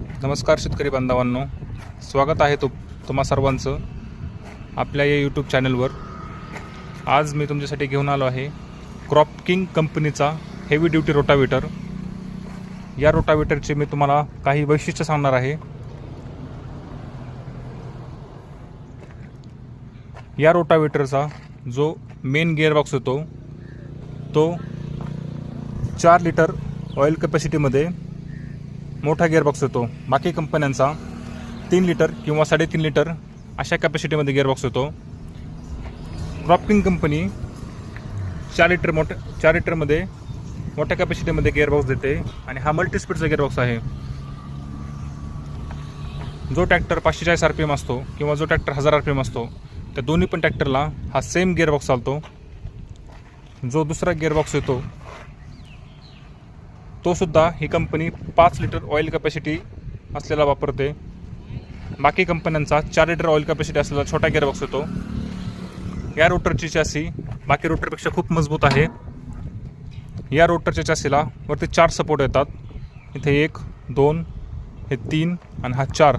नमस्कार शेतकरी बांधवांनो, स्वागत आहे तुम्हा सर्वांचं आपल्या या यूट्यूब चॅनलवर। आज मी तुमच्यासाठी घेऊन आलो आहे क्रॉप किंग कंपनीचा हेवी ड्युटी रोटावेटर। या रोटावेटरचे मी तुम्हाला काही वैशिष्ट्य सांगणार आहे। या रोटावेटरचा जो मेन गिअरबॉक्स होतो तो 4 लिटर ऑइल कॅपॅसिटीमध्ये मोठा गिअरबॉक्स होतो। बाकी कंपन्यांचा 3 लिटर किंवा 3.5 लिटर अशा कॅपॅसिटीमध्ये गिअरबॉक्स होतो। क्रॉप किंग कंपनी 4 लिटरमध्ये मोठ्या कॅपॅसिटीमध्ये गिअरबॉक्स देते आणि हा मल्टी स्पीडचा गिअरबॉक्स आहे। जो ट्रॅक्टर 540 RPM असतो किंवा जो ट्रॅक्टर 1000 RPM असतो त्या दोन्ही पण ट्रॅक्टरला हा सेम गिअरबॉक्स चालतो। जो दुसरा गिअरबॉक्स येतो तो सुद्धा ही कंपनी 5 लिटर ऑइल कॅपॅसिटी असलेला वापरते। बाकी कंपन्यांचा 4 लिटर ऑइल कॅपॅसिटी असलेला छोटा गिअरबॉक्स होतो। या रोटरची चॅसी बाकी रोटरपेक्षा खूप मजबूत आहे। या रोटरच्या चॅसीला वरती 4 सपोर्ट येतात। इथे 1 2 हे 3 आणि हा 4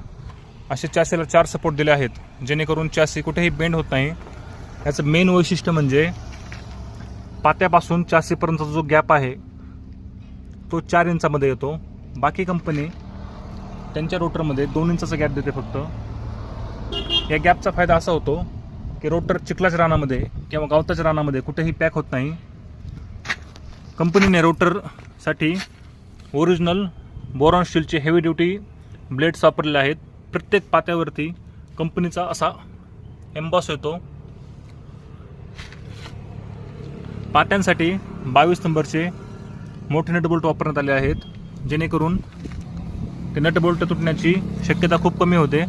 असे चॅसीला 4 सपोर्ट दिले आहेत, जेणेकरून चॅसी कुठेही बेंड होत नाही। याचं मेन वैशिष्ट्य म्हणजे पात्यापासून चॅसीपर्यंतचा जो गॅप आहे तो 4 इंचामध्ये येतो। बाकी कंपनी त्यांच्या रोटरमध्ये 2 इंचाचा गॅप देते फक्त। या गॅपचा फायदा असा होतो की रोटर चिखलाच्या रानामध्ये किंवा गवताच्या रानामध्ये कुठेही पॅक होत नाही। कंपनीने रोटरसाठी ओरिजिनल बोरॉन स्टीलचे हेवी ड्युटी ब्लेड्स वापरलेले आहेत। प्रत्येक पात्यावरती कंपनीचा असा एम्बॉस येतो। पात्यांसाठी 22 नंबरचे मोठे नट बोल्ट वापरण्यात आले आहेत, जेणेकरून ते नट बोल्ट तुटण्याची शक्यता खूप कमी होते।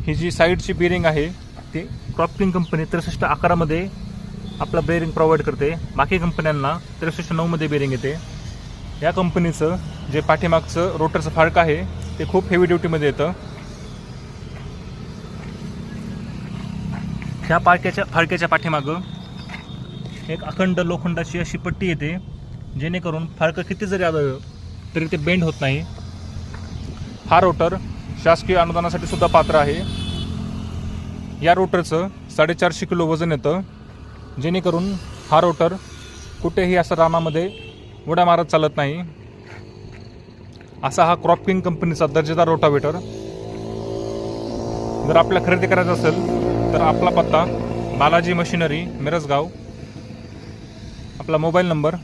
ही जी साईडची बेरिंग आहे ती क्रॉप किंग कंपनी 63 आकारामध्ये आपला बेरिंग प्रोव्हाइड करते। बाकी कंपन्यांना 63 मध्ये बेरिंग येते। या कंपनीचं जे पाठीमागचं रोटरचं फाळकं आहे ते खूप हेवी ड्युटीमध्ये येतं। ह्या फाळक्याच्या पाठीमागं एक अखंड लोखंडाची अशी पट्टी येते, जेणेकरून फाळकं किती जरी आलं तरी ते बेंड होत नाही। हा रोटर शासकीय अनुदानासाठी सुद्धा पात्र आहे। या रोटरचं 450 किलो वजन येतं, जेणेकरून हा रोटर कुठेही असं रानामध्ये उड्या मारत चालत नाही। असा हा क्रॉप किंग कंपनीचा दर्जेदार रोटावेटर जर आपल्याला खरेदी करायचं असेल तर आपला पत्ता बालाजी मशिनरी मिरजगाव, आपला मोबाईल नंबर